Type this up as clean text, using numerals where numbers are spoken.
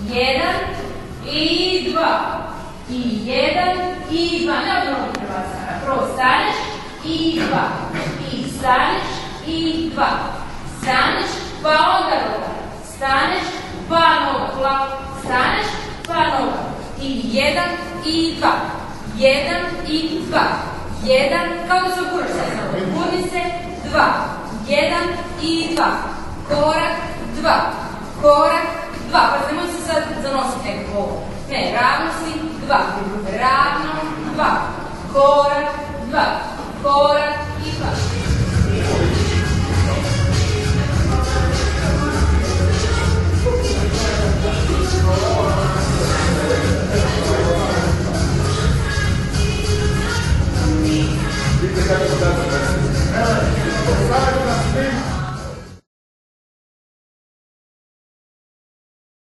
1 i 2. I 1 i 2. Ne odmah prebacana. Prvo staneš i 2. I staneš i 2. Staneš pa onda noga. Staneš pa noga. Polako. Staneš pa noga. I 1 i 2. 1 i 2. 1, kao da se okuraš sad. Gurni se, 2. 1 i 2. Korak, 2. Korak, 2. Pa nemoj se sad zanositi nekako ovo. Ne, ravno si, 2. Ravno, 2. Korak, 2. Korak i 2. Vidite kako